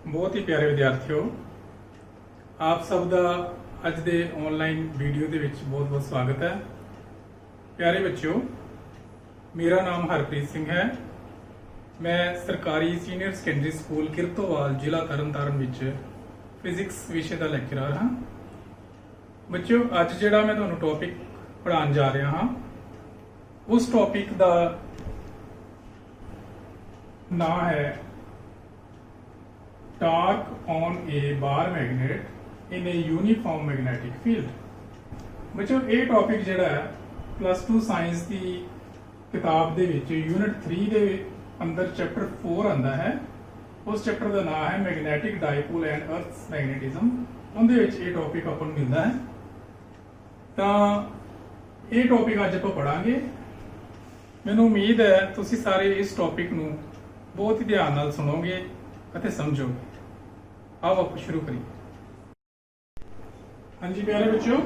बहुत ही प्यारे विद्यार्थियों, आप सब का अज दे ऑनलाइन वीडियो के बहुत बहुत स्वागत है। प्यारे बच्चों, मेरा नाम हरप्रीत सिंह है। मैं सरकारी सीनियर सैकेंडरी स्कूल किरतोवाल जिला तरनताਰਨ विच फिजिक्स विषय का लैक्चरर हाँ। बच्चों, अज जिहड़ा मैं तुहानूं टॉपिक पढ़ाउण जा रहा हाँ, उस टॉपिक का नाम है torque on A bar magnet in A uniform magnetic field. बच्चों, ये टॉपिक जिहड़ा है +2 साइंस की किताब दे विच यूनिट 3 दे अंदर चैप्टर 4 आंदा है। उस चैप्टर का नाम है मैगनेटिक डायपोल एंड अर्थ मैगनेटिज्म। उहदे विच ये टॉपिक आपां नूं मिलदा है। तो ये टॉपिक अज आपां पढ़ांगे। मैनूं उम्मीद है तुसीं सारे इस टॉपिक नूं बहुत ही ध्यान नाल सुनोगे ਅਤੇ समझोगे। आओ आप शुरू करिए। हाँ जी प्यारे बच्चों,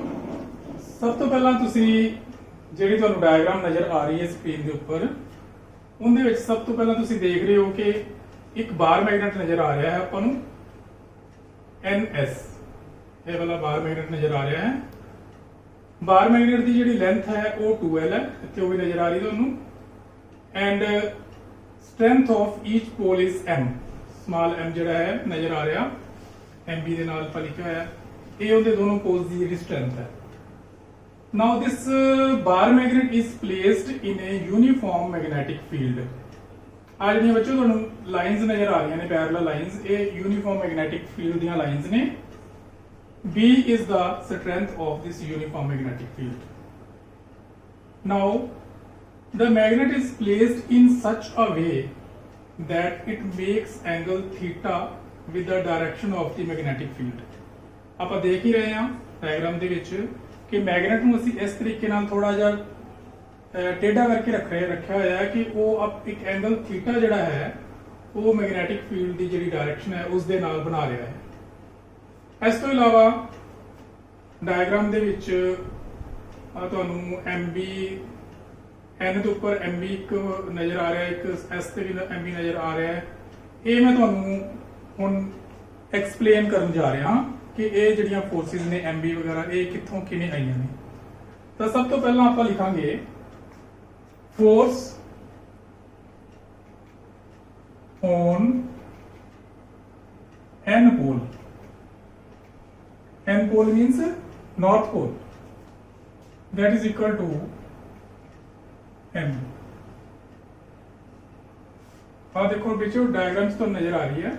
सब तो पहला तुसी ਜਿਹੜੀ ਤੁਹਾਨੂੰ डायग्राम नजर आ रही है स्क्रीन के उपर, ਉਹਦੇ ਵਿੱਚ सब तो पहला तुसी देख रहे हो कि एक बार मैगनेट नजर आ रहा है ਆਪਾਂ ਨੂੰ NS। ਇਹ वाला बार मैगनेट नजर आ रहा है। बार मैगनेट की ਜਿਹੜੀ लेंथ है वो 2L है, ਇੱਥੇ ਉਹ ਵੀ नजर आ रही ਤੁਹਾਨੂੰ। And strength of each pole is M। Small m जिहड़ा है नजर आ रहा, MB ਦੇ ਨਾਲ ਆਪਾਂ ਲਿਖਿਆ ਹੋਇਆ, ਇਹ ਉਹਦੇ ਦੋਨੋਂ ਪੋਲਸ ਦੀ ਜਿਹੜੀ ਸਟਰੈਂਥ ਹੈ। Now this bar magnet is placed in a uniform magnetic field. ਆ ਜਿਹੜੀਆਂ ਬੱਚੋ ਤੁਹਾਨੂੰ ਲਾਈਨਸ ਨਜ਼ਰ ਆ ਰਹੀਆਂ ਨੇ, ਪੈਰਲਲ ਲਾਈਨਸ, ਇਹ ਯੂਨੀਫਾਰਮ ਮੈਗਨੈਟਿਕ ਫੀਲਡ ਦੀਆਂ ਲਾਈਨਸ ਨੇ। B is the strength of this uniform magnetic field. Now the magnet is placed in such a way that it makes angle theta with the direction of the magnetic field। ਆਪਾਂ ਦੇਖ ਹੀ ਰਹੇ ਹਾਂ diagram ਦੇ ਵਿੱਚ ਕਿ magnet ਨੂੰ ਅਸੀਂ ਇਸ ਤਰੀਕੇ ਨਾਲ ਥੋੜਾ ਜਿਹਾ ਟੇਢਾ ਕਰਕੇ ਰੱਖਿਆ ਹੋਇਆ ਹੈ ਕਿ ਉਹ ਇੱਕ ਐਂਗਲ ਥੀਟਾ ਜਿਹੜਾ ਹੈ ਉਹ ਮੈਗਨੈਟਿਕ ਫੀਲਡ ਦੀ ਜਿਹੜੀ ਡਾਇਰੈਕਸ਼ਨ ਹੈ ਉਸ ਦੇ ਨਾਲ ਬਣਾ ਰਿਹਾ ਹੈ। ਇਸ ਤੋਂ ਇਲਾਵਾ ਡਾਇਗਰਾਮ ਦੇ ਵਿੱਚ ਤੁਹਾਨੂੰ MB एन के उपर MB एक नजर आ रहा है, एक S से भी MB नजर आ रहा है। ये मैं तुहानूं हुण एक्सप्लेन करन जा रहा हाँ कि ये जिहड़ियां फोर्सिस ने MB वगैरह ये कित्थों किवें आईयां ने। तो सब तो पहला आपां लिखांगे force on N pole. N pole means north pole, that is equal to M। आ देखो बच्चों डायग्राम्स तो नजर आ रही है,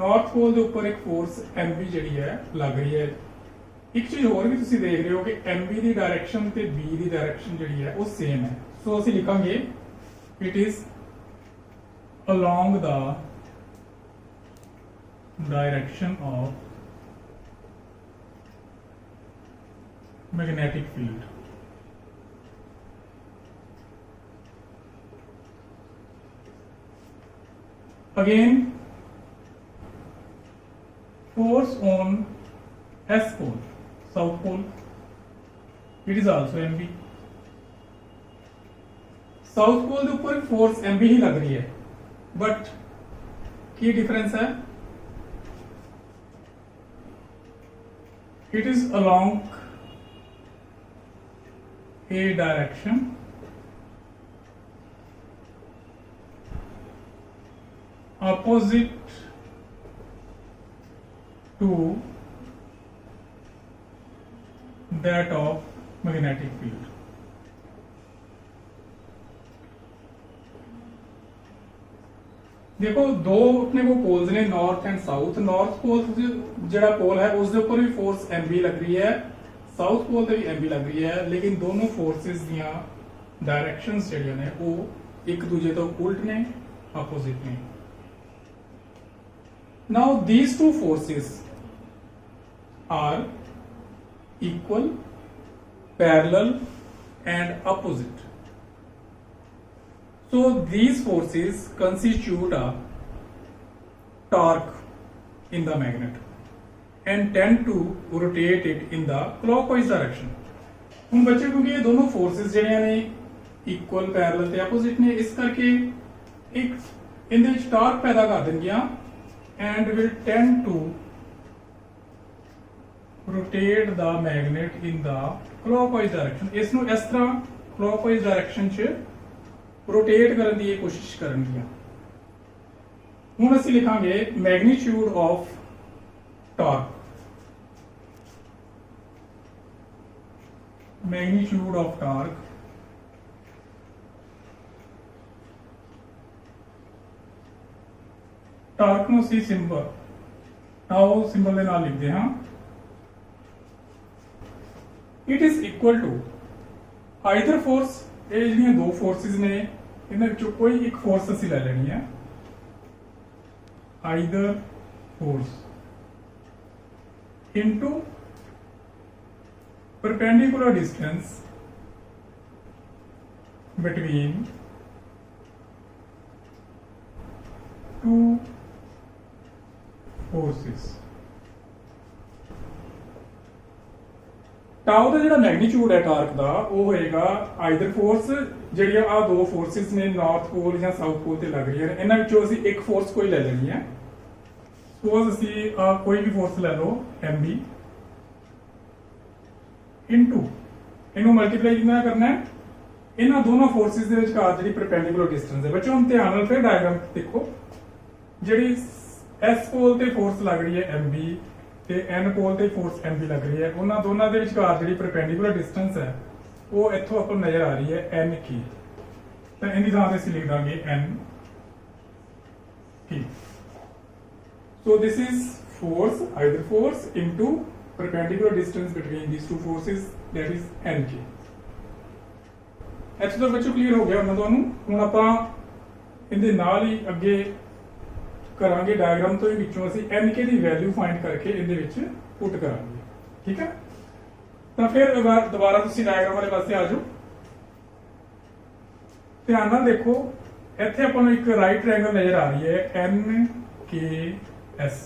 नॉर्थ पोल के ऊपर एक फोर्स MB जी है लग रही है। एक चीज और भी तुम देख रहे हो कि MB की डायरेक्शन ते B की डायरेक्शन जी है वो सेम है। सो असं लिखांगे it is along the direction of magnetic field. Again, force on S pole, south pole, it is also MB। South pole के ऊपर फोर्स MB ही लग रही है, बट की डिफरेंस है, it is along A direction opposite to that of magnetic field। देखो दो अपने को पोल्स ने, north and south. North pole जिहड़ा पोल है उसके ऊपर भी फोर्स MB लग रही है, साउथ पोल ते भी MB लग रही है, लेकिन दोनों फोर्सेस दियां डायरेक्शंस जिहड़ियां ने वो एक दूजे तो उल्ट ने, अपोजिट ने। Now these two forces are equal, parallel and opposite। So these forces constitute a torque in the magnet and tend to rotate it in the clockwise direction। ਹੁਣ बच्चे क्योंकि ये दोनों forces ਜਿਹੜੀਆਂ ਨੇ equal, parallel ਤੇ opposite ਨੇ, ਇਸ ਕਰਕੇ एक इहदे विच टॉर्क पैदा कर देणगियां and will tend to rotate the magnet in the clockwise direction। ਇਸ ਨੂੰ ਇਸ ਤਰ੍ਹਾਂ clockwise direction 'ਚ rotate ਕਰਨ ਦੀ ਇਹ ਕੋਸ਼ਿਸ਼ ਕਰਨਗੀਆਂ। ਹੁਣ ਅਸੀਂ ਲਿਖਾਂਗੇ magnitude of torque। magnitude of torque ਟਾਰਕ ਨੂੰ ਅਸੀਂ ਸਿੰਬਲ ਟਾਓ ਸਿੰਬਲ ਦੇ ਨਾਲ ਲਿਖਦੇ ਹਾਂ। It is equal to either force, ਇਹ ਜਿਹੜੀਆਂ ਦੋ ਫੋਰਸਿਸ ਨੇ ਇਹਨਾਂ ਵਿੱਚੋਂ ਕੋਈ ਇੱਕ ਫੋਰਸ ਅਸੀਂ ਲੈ ਲੈਣੀ ਹੈ। Either force into perpendicular distance between two forces। ਟਾਓ ਦਾ ਜਿਹੜਾ ਮੈਗਨੀਟਿਊਡ ਹੈ ਟਾਰਕ ਦਾ ਉਹ ਹੋਏਗਾ ਆਈਦਰ ਫੋਰਸ, ਜਿਹੜੀਆਂ ਆ ਦੋ ਫੋਰਸਿਸ ਨੇ ਨਾਰਥ ਪੋਲ ਜਾਂ ਸਾਊਥ ਪੋਲ ਤੇ ਲੱਗ ਰਹੀਆਂ ਨੇ, ਇਹਨਾਂ ਵਿੱਚੋਂ ਅਸੀਂ ਇੱਕ ਫੋਰਸ ਕੋਈ ਲੈ ਲੈਣੀ ਹੈ। ਸਪੋਜ਼ ਅਸੀਂ ਕੋਈ ਵੀ ਫੋਰਸ ਲੈ ਲਓ mb इनटू ਇਹਨੂੰ ਮਲਟੀਪਲਾਈ ਕਿੰਨਾ ਕਰਨਾ ਹੈ ਇਹਨਾਂ ਦੋਨੋਂ ਫੋਰਸਿਸ ਦੇ ਵਿਚਕਾਰ ਜਿਹੜੀ ਪਰਪੈਂਡੀਕੂਲਰ ਡਿਸਟੈਂਸ ਹੈ। ਬੱਚੋ ਹੁਣ ਧਿਆਨ ਨਾਲ ਫਿਰ ਡਾਇਗਰਾਮ ਦੇਖੋ, ਜਿਹੜੀ S ਪੋਲ ਤੇ ਫੋਰਸ ਲੱਗ ਰਹੀ ਹੈ mb ਤੇ n ਪੋਲ ਤੇ ਫੋਰਸ mb ਲੱਗ ਰਹੀ ਹੈ, ਉਹਨਾਂ ਦੋਨਾਂ ਦੇ ਵਿਚਕਾਰ ਜਿਹੜੀ ਪਰਪੈਂਡੀਕੂਲਰ ਡਿਸਟੈਂਸ ਹੈ ਉਹ ਇੱਥੋਂ ਆਪਾਂ ਨੂੰ ਨਜ਼ਰ ਆ ਰਹੀ ਹੈ n ਕੀ, ਤਾਂ ਇਹਦੀ ਥਾਂ ਤੇ ਅਸੀਂ ਲਿਖ ਦਾਂਗੇ n Ki. So this is force, either force into perpendicular distance between these two forces, that is nk। ਇੱਥੇ ਤੱਕ ਬੱਚੋ ਕਲੀਅਰ ਹੋ ਗਿਆ ਉਹਨਾਂ ਤੁਹਾਨੂੰ। ਹੁਣ ਆਪਾਂ ਇਹਦੇ ਨਾਲ ਹੀ ਅੱਗੇ ਕਰਾਂਗੇ ਡਾਇਗਰਾਮ ਤੋਂ ਹੀ ਵਿੱਚੋਂ ਅਸੀਂ nk ਦੀ ਵੈਲਿਊ ਫਾਈਂਡ ਕਰਕੇ ਇਹਦੇ ਵਿੱਚ ਪੁੱਟ ਕਰਾਂਗੇ। ਠੀਕ ਹੈ, ਤਾਂ ਫਿਰ ਦੁਬਾਰਾ ਤੁਸੀਂ ਡਾਇਗਰਾਮ ਵਾਲੇ ਪਾਸੇ ਆ ਜਾਓ। ਧਿਆਨ ਨਾਲ ਦੇਖੋ, ਇੱਥੇ ਆਪਾਂ ਨੂੰ ਇੱਕ ਰਾਈਟ ਟ੍ਰਾਇੰਗਲ ਨਜ਼ਰ ਆ ਰਹੀ ਹੈ NKS,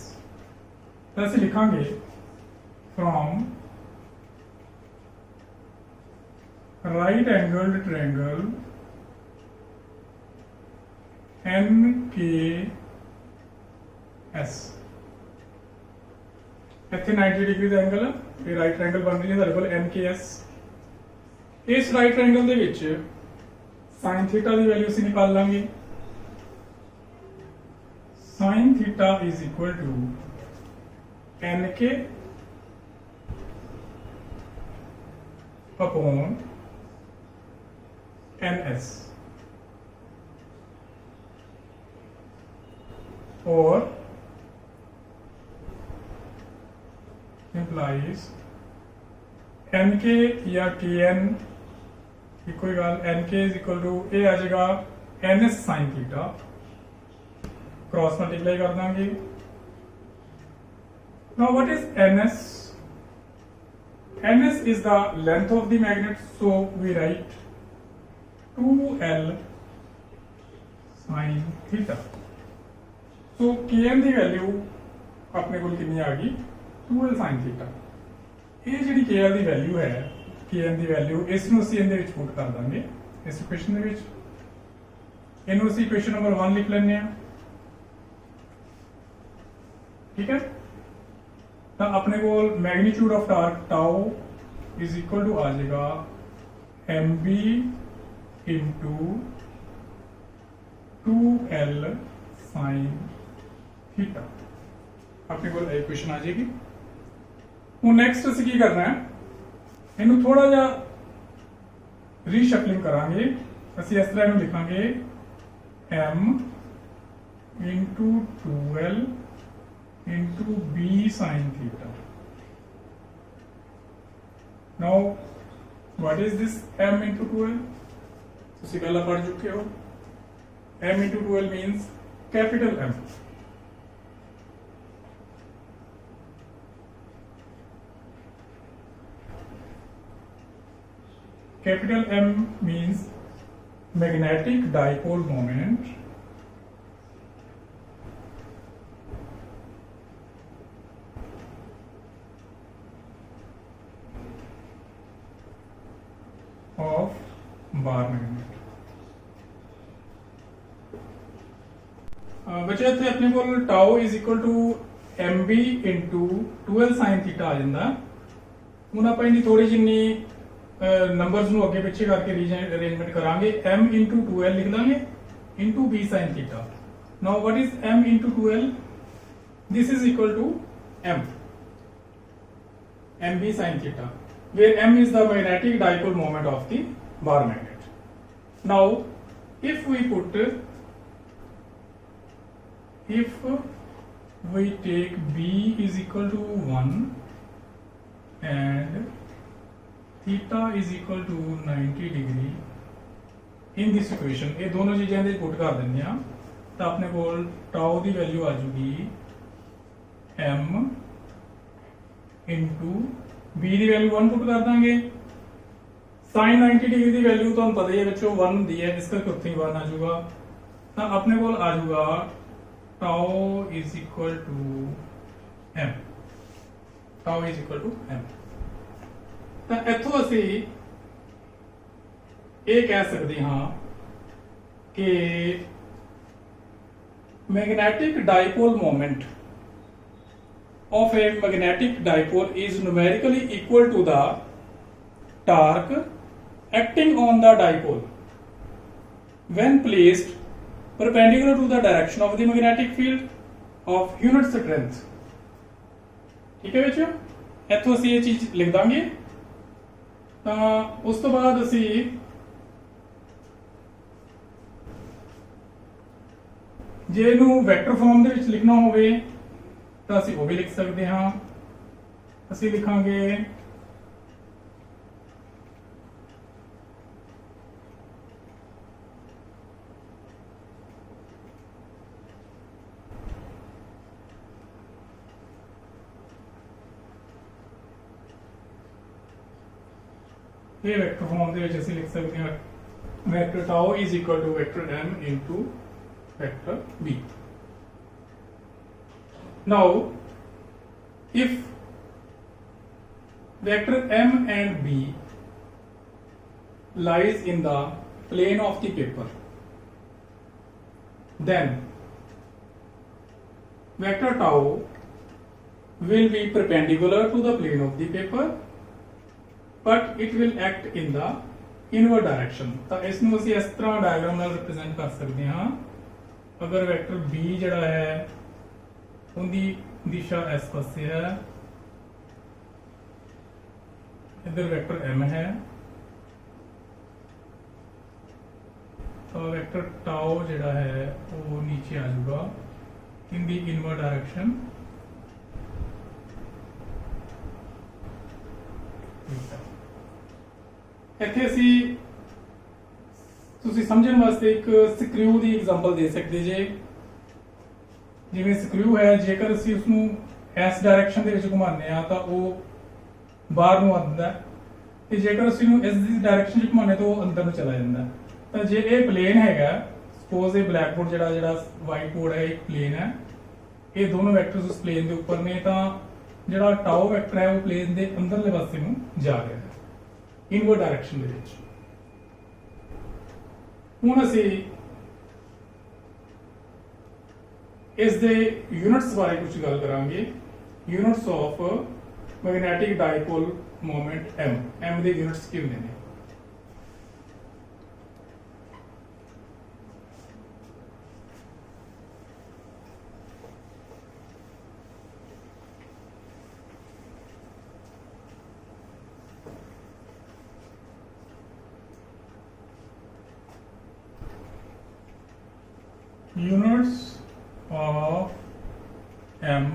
ਤਾਂ ਅਸੀਂ ਲਿਖਾਂਗੇ from right angled triangle NKS। ਇੱਥੇ 90 ਡਿਗਰੀ ਦਾ ਐਂਗਲ ਇਹ ਰਾਈਟ ਟ੍ਰਾਇੰਗਲ ਬਣ ਰਹੀ ਹੈ ਸਾਡੇ ਕੋਲ NKS। ਇਸ ਰਾਈਟ ਟ੍ਰਾਇੰਗਲ ਦੇ ਵਿੱਚ sin ਥੀਟਾ ਦੀ ਵੈਲਿਊ ਅਸੀਂ ਨਿਕਾਲ ਲਾਂਗੇ। sin theta is equal to NK upon ns, or implies nk या kn equal nk is equal to a आ जाएगा ns sin theta, cross multiply कर देंगे। now what is ns? ns is the length of the magnet, so we write 2l sin theta। so kn the value ਆਪਣੇ ਕੋਲ ਕਿੰਨੀ ਆ ਗਈ 2l sin theta। ਇਹ ਜਿਹੜੀ kl ਦੀ ਵੈਲਿਊ ਹੈ, kn ਦੀ ਵੈਲਿਊ, ਇਸ ਨੂੰ ਅਸੀਂ ਇਹਦੇ ਵਿੱਚ ਪੁੱਟ ਕਰ ਦਾਂਗੇ ਇਸ ਇਕੁਏਸ਼ਨ ਦੇ ਵਿੱਚ। ਇਹਨੂੰ ਅਸੀਂ ਇਕੁਏਸ਼ਨ ਨੰਬਰ 1 ਲਿਖ ਲੈਂਦੇ ਹਾਂ। ਠੀਕ ਹੈ, ਤਾਂ ਆਪਣੇ ਕੋਲ magnitude of torque tau is equal to ਆ ਜਾਏਗਾ mb into 2l sin theta. ਆਪਣੇ ਕੋਲ ਇਹ ਇਕੁਏਸ਼ਨ ਆ ਜਾਏਗੀ। ਹੁਣ ਨੈਕਸਟ ਅਸੀਂ ਕੀ ਕਰਨਾ ਹੈ, ਇਹਨੂੰ ਥੋੜਾ ਜਿਹਾ ਰੀਸ਼ਫਲਿੰਗ ਕਰਾਂਗੇ। ਅਸੀਂ ਇਸ ਤਰ੍ਹਾਂ ਇਹਨੂੰ ਲਿਖਾਂਗੇ m into 2l into b sin theta। now what is this m into 2l? ਤੁਸੀਂ ਪਹਿਲਾਂ ਪੜ੍ਹ ਚੁੱਕੇ ਹੋ। m into 2l means capital M। capital M means magnetic dipole moment of bar magnet। बच्चे इत्थे अपने कोल tau is equal to mb into 12 sin theta आ जाता। ਹੁਣ ਆਪਾਂ ਇਹਦੀ ਥੋੜੀ ਜਿੰਨੀ ਨੰਬਰਸ ਨੂੰ ਅੱਗੇ ਪਿੱਛੇ ਕਰਕੇ ਅਰੇਂਜਮੈਂਟ ਕਰਾਂਗੇ। m into 2l ਲਿਖ ਲਾਂਗੇ into b sin theta। now what is m into 2l? this is equal to m mb sin theta, where m is the magnetic dipole moment of the bar magnet. now if we take b is equal to 1 and theta is equal to 90 degree in this equation, ये दोनों चीजें they put कर देंगे हैं तो अपने कोल tau की वैल्यू आ जाएगी m इंटू b की वैल्यू 1 पुट कर देंगे। sin 90 डिग्री की वैल्यू तो पता ही है बच्चों 1 दी है, इस करके उत्थे ही 1 आ जाएगा। तो अपने कोल आ जाएगा tau is equal to m, tau is equal to m। तो इथों असी ये कह सकते हाँ कि magnetic dipole moment of a magnetic dipole is numerically equal to the torque acting on the dipole when placed perpendicular to the direction of the magnetic field of unit strength। ठीक है बच्चों, इथों असी ये चीज लिख देंगे। उस तो बाद असी जे नू वैक्टर फॉर्म दे विच लिखना होवे तो असी वो भी लिख सकते हाँ। असी लिखांगे ये वेक्टर फॉर्म दे विच असी लिख सकते हैं vector tau is equal to vector m into vector b। Now if vector m and b lies in the plane of the paper, then vector tau will be perpendicular to the plane of the paper but it will act in the inward direction। तो इसमें असी इस तरह diagram नाल represent कर सकते हाँ। अगर वेक्टर b जड़ा है उनकी दिशा इस पासे है, इधर वेक्टर m है, तो वेक्टर टाउ जड़ा है वो नीचे आ जाएगा इन दी इनवर्ड डायरेक्शन। इत्थे असी तुसी समझण वास्ते एक स्क्रू की एग्जांपल दे सकते जे। जिवें स्क्रू है, जेकर असी उसनू इस डायरेक्शन दे विच घुमाने आ तो वो बाहर नूं आंदा है, ते जेकर असी नूं इस डायरेक्शन च घुमाने तो वो अंदर नूं चला जांदा है। तो जे ये प्लेन हैगा, सपोज ये ब्लैक बोर्ड जड़ा वाइट बोर्ड है एक प्लेन है, ये दोनों वैक्टर्स उस प्लेन के उपर ने, तो जड़ा टाउ वैक्टर है वो प्लेन के अंदरले पासे नूं जा रहा है इनवर्ड डायरेक्शन दे विच। हुण असी इस दे यूनिट्स बारे कुछ गल करांगे। Units of magnetic dipole moment m they units की होंदे ने। units of m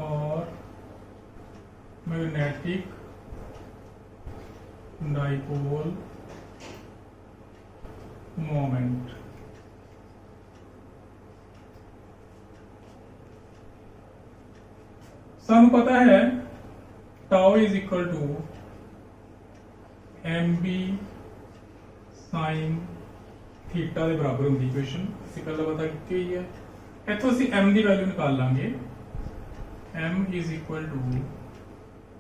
or magnetic dipole moment। सानू पता है tau is equal to mb sin theta के बराबर होंगी इक्वेशन। असीं पहले पता की हुई है, इत्थों असीं m की वैल्यू निकाल लांगे। m is equal to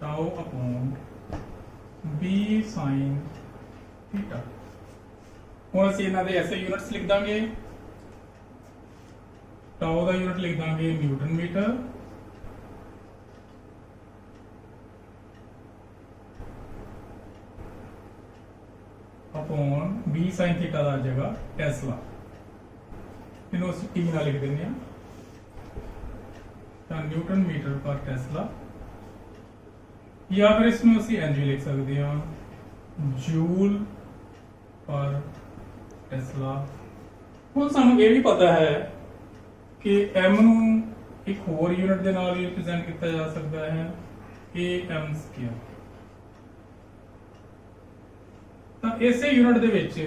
tau upon b sin theta. हुण असीं इन्हां दे ऐसे यूनिट्स लिख दांगे टाउ का यूनिट लिख देंगे newton metre, upon b sine theta का आ जाएगा टेस्ला, इन्हों ਅਸੀਂ टी ਨਾਲ लिख देंगे ਤਾਂ न्यूटन मीटर पर टेस्ला, या फिर इसमें ਅਸੀਂ ਇੰਜ ਵੀ लिख सकते हैं जूल पर टेस्ला। ਹੁਣ ਸਾਨੂੰ ਇਹ ਵੀ ਪਤਾ ਹੈ कि m ਨੂੰ ਇੱਕ ਹੋਰ ਯੂਨਿਟ ਦੇ ਨਾਲ ਰਿਪਰੈਜ਼ੈਂਟ ਕੀਤਾ ਜਾ ਸਕਦਾ ਹੈ am ਸਕੁਅਰ। ਤਾਂ ਇਸੇ ਯੂਨਿਟ ਦੇ ਵਿੱਚ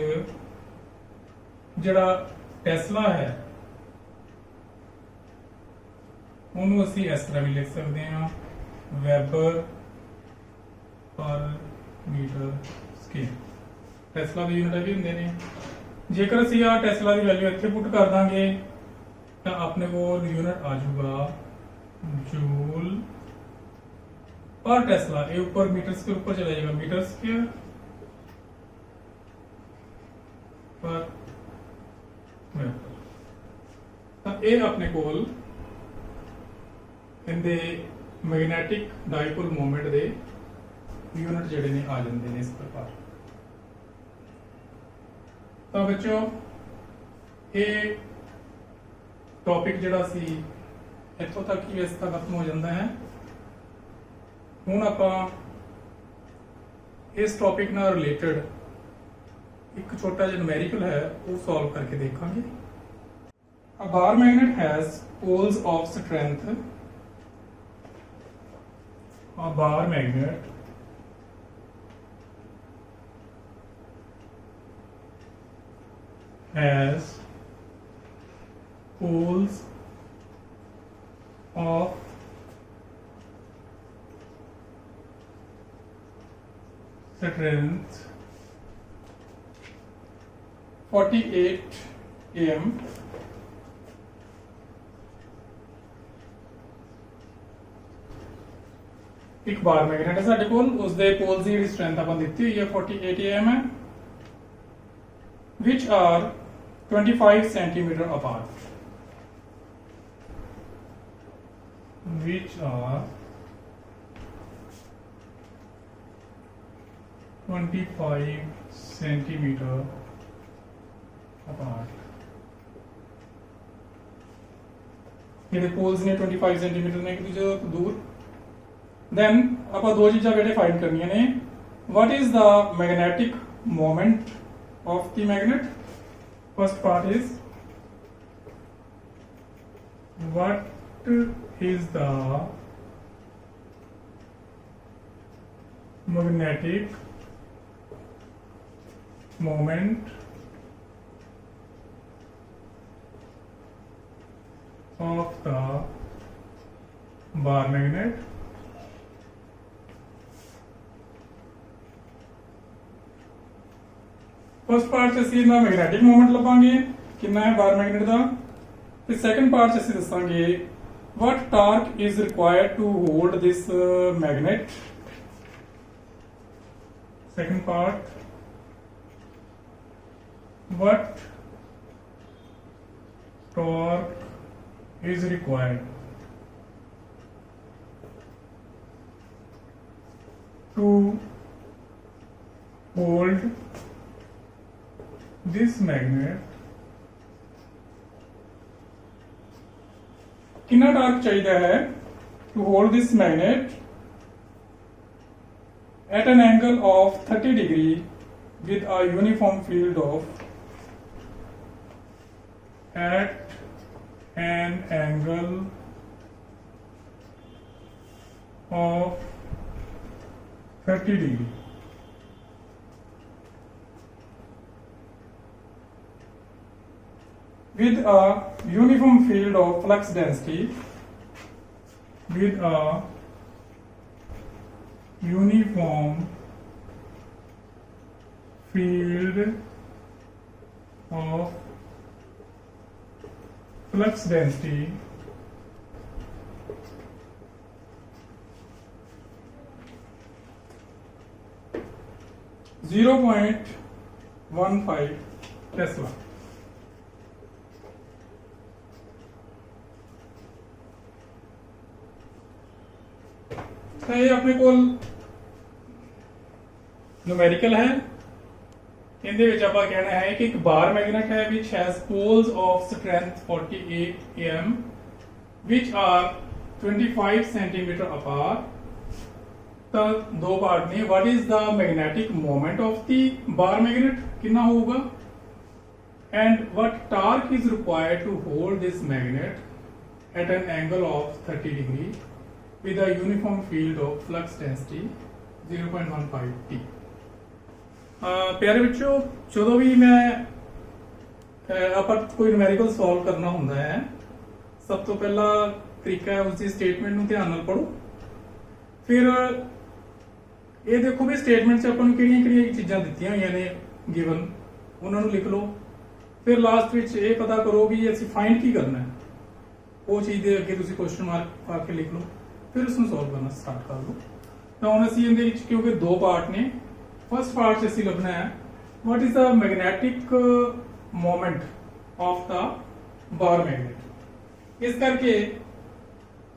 ਜਿਹੜਾ ਟੈਸਲਾ ਹੈ ਉਹਨੂੰ ਅਸੀਂ ਇਸ ਤਰ੍ਹਾਂ ਵੀ ਲਿਖ ਸਕਦੇ ਹਾਂ ਵੈਬਰ ਪਰ ਮੀਟਰ ਸਕੁਅਰ। ਟੈਸਲਾ ਦੇ ਯੂਨਿਟ ਵੀ ਹੁੰਦੇ ਨੇ। ਜੇਕਰ ਅਸੀਂ ਆ ਟੈਸਲਾ ਦੀ ਵੈਲਿਊ ਇੱਥੇ ਪੁੱਟ ਕਰ ਦਾਂਗੇ ਤਾਂ ਆਪਣੇ ਕੋਲ ਯੂਨਿਟ ਆ ਜਾਊਗਾ ਜੂਲ पर टेस्ला। ये ऊपर मीटर्स के ऊपर चला जाएगा मीटर स्क्वायर पर मीटर। ये अपने कोल इनदे मैग्नेटिक डाइपोल मोमेंट दे यूनिट जेडे ने आ जाते हैं इस प्रकार। तो बच्चों ये टॉपिक जिहड़ा सी इत्थों तक ही इसका खत्म हो जाता है। ਹੁਣ ਆਪਾਂ ਇਸ ਟੌਪਿਕ ਨਾਲ ਰਿਲੇਟਡ ਇੱਕ ਛੋਟਾ ਜਿਹਾ ਨੂਮੈਰੀਕਲ ਹੈ ਉਹ ਸੋਲਵ ਕਰਕੇ ਦੇਖਾਂਗੇ। A bar magnet has poles of strength. A bar magnet has poles of strength 48 am एक बार मैग्नेट है साडे कोल उसदे पोल्स दी स्ट्रेंथ अपन दित्ती हुई है 48 am है which are 25 centimeter apart, which are 25 centimeter apart। ये पोल्स ने 25 सेंटीमीटर ने एक दूसरे तो दूर। देन आप दो चीज़ां बेटे फाइंड करनियां ने। What is the magnetic moment of the magnet? First part is what is the magnetic moment of the bar magnet। First part से ਅਸੀਂ मैग्नेटिक मोमेंट लभांगे कितना है बार मैग्नेट का। फिर सेकंड पार्ट से ਅਸੀਂ ਦੱਸਾਂਗੇ what torque is required to hold this magnet। second part what torque is required to hold this magnet। कितना टॉर्क चाहिए है to hold this magnet at an angle of 30 degree with a uniform field of at an angle of 30 degree with a uniform field of flux density, with a uniform field of flux density (0.15 Tesla। तो ये अपने को numerical है। इहदे विच आपां कहना है कि एक बार मैग्नेट है which has poles of strength 48 am which are 25 centimetre apart. तो दो पार्ट ने, what is the magnetic moment of the bar magnet, कितना होगा, and what torque is required to hold this magnet at an angle of 30 degree with a uniform field of flux density 0.15 t। प्यारे बच्चों, जो भी मैं ਆਪਾਂ कोई numerical solve करना ਹੁੰਦਾ है, सब तो पहला तरीका है उसकी स्टेटमेंट ਨੂੰ ध्यान ਨਾਲ पढ़ो। फिर ये देखो भी स्टेटमेंट से अपन ਕਿਹੜੀਆਂ चीज़ां ਦਿੱਤੀਆਂ ਹੋਈਆਂ ਨੇ गिवन, ਉਹਨਾਂ ਨੂੰ लिख लो। फिर लास्ट ਵਿੱਚ ਇਹ पता करो भी ਅਸੀਂ फाइंड की करना है, वो चीज़ ਦੇ ਅੱਗੇ ਤੁਸੀਂ क्वेश्चन मार्क पा के लिख लो, फिर उसਨੂੰ सॉल्व करना स्टार्ट कर लो। तो ਹੁਣ ਅਸੀਂ ਇਹਦੇ ਵਿੱਚ क्योंकि दो पार्ट ने, फर्स्ट पार्ट से ਅਸੀਂ ਲੱਭਣਾ है what is the magnetic moment of the bar magnet. इस करके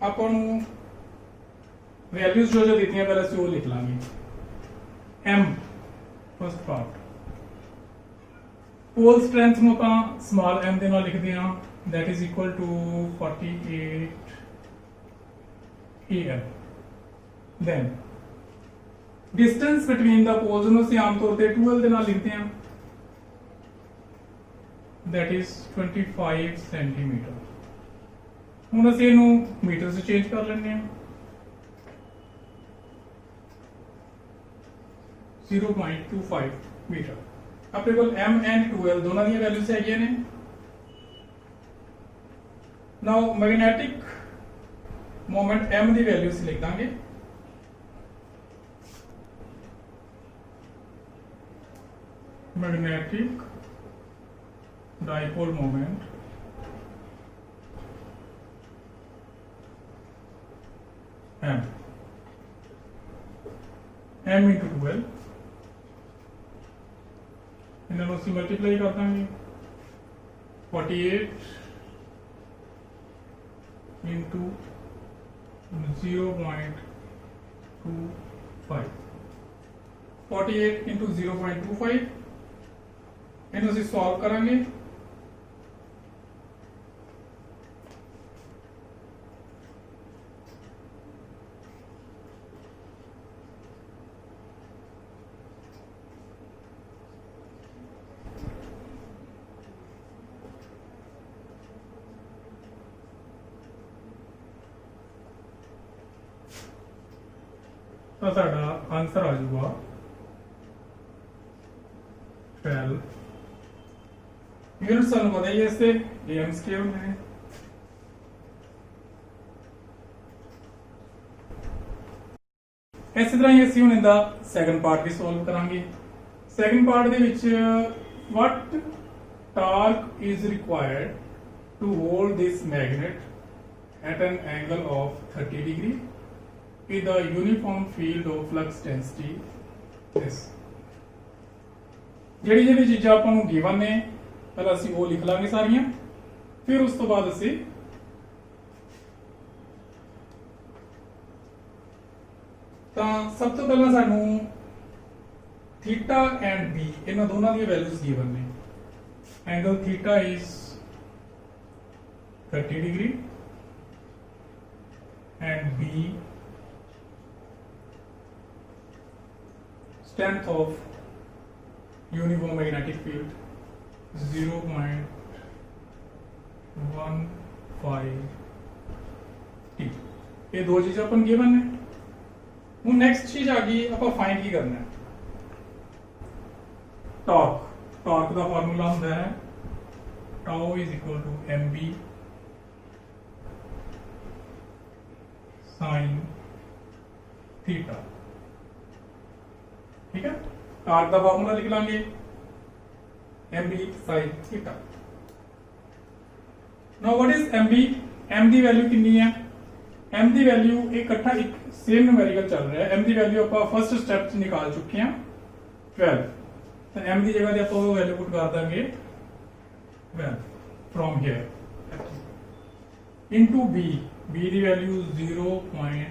ਆਪਾਂ ਨੂੰ वैल्यूज जो ਦਿੱਤੀਆਂ ਪਹਿਲਾਂ ਅਸੀਂ ਉਹ ਲਿਖ ਲਾਂਗੇ। m first part, pole strength ਨੂੰ ਆਪਾਂ स्मॉल m ਦੇ ਨਾਲ ਲਿਖਦੇ ਹਾਂ, that is equal to 48 am। then distance between the poles ਨੂੰ ਅਸੀਂ ਆਮ ਤੌਰ ਤੇ 12 ਦੇ ਨਾਲ ਲਿਖਦੇ ਹਾਂ, that is 25 सेंटीमीटर। ਹੁਣ ਅਸੀਂ ਇਹਨੂੰ ਮੀਟਰ से ਚੇਂਜ ਕਰ ਲੈਂਦੇ ਹਾਂ, 0.25 मीटर। अपने को m एंड 12 दोनों दी वैल्यूज है ने। Now magnetic moment m the values लिख देंगे, magnetic dipole moment m into 12, इन्होंने उसी मल्टीप्लाई कर देंगे, 48 into 0.25, 48 into 0.25, इन्होंने उसी सॉल्व करेंगे। तो साडा आंसर आ जाऊगा 12 यूनिट। सानू पता ही है इससे एम्स के होंगे ने। इस तरह ही ਅਸੀਂ ਹੁਣ ਇਹਦਾ ਸੈਕੰਡ ਪਾਰਟ ਵੀ ਸੋਲਵ ਕਰਾਂਗੇ। ਸੈਕੰਡ ਪਾਰਟ ਦੇ ਵਿੱਚ what torque is required to hold this magnet at an angle of 30 degree with a uniform field of flux density this। ਜਿਹੜੀ ਜਿਹੜੀ ਚੀਜ਼ਾਂ ਆਪਾਂ ਨੂੰ ਗਿਵਨ ਨੇ ਪਹਿਲਾਂ ਅਸੀਂ ਉਹ ਲਿਖ ਲਾਂਗੇ ਸਾਰੀਆਂ, ਫਿਰ ਉਸ ਤੋਂ ਬਾਅਦ ਅਸੀਂ ਤਾਂ ਸਭ ਤੋਂ ਪਹਿਲਾਂ ਸਾਨੂੰ थीटा एंड बी ਇਹਨਾਂ ਦੋਨਾਂ ਦੀਆਂ ਵੈਲਿਊਜ਼ ਗਿਵਨ ਨੇ। Angle theta is 30 degree and b strength of uniform magnetic field 0.15 t। ये दो चीजें अपन गिवन है। हूँ नेक्स्ट चीज आ गई, आप फाइंड की करना है टॉर्क। टॉर्क का फार्मूला होता है tau is equal to mb sine theta. ठीक है, टॉर्क का फार्मूला लिख लेंगे mb sine theta. Now what is mb? m दी वैल्यू कितनी है? m दी वैल्यू इकट्ठा एक सेम न्यूमेरिकल चल रहा है। m दी वैल्यू आप फर्स्ट स्टेप च निकाल चुके हैं 12, तो m की जगह आप वैल्यू पुट कर देंगे 12 from here into b। b की वैल्यू 0.15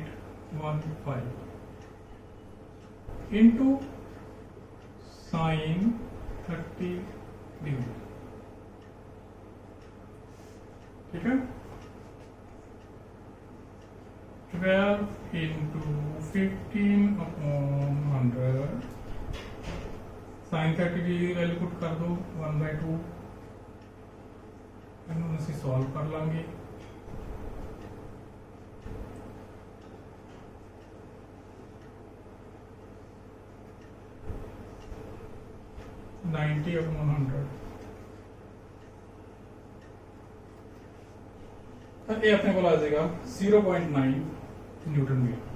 15 इंटू साइन 30 डिग्री। ठीक है, 12 इंटू 15/100 साइन 30 की वैल्यू पुट कर दो 1/2। ਇਹਨੂੰ ਅਸੀਂ ਸੋਲਵ ਕਰ ਲਾਂਗੇ। नाइनटी अपॉन 100 ये अपने को आ जाएगा 0.9 न्यूटन मीटर।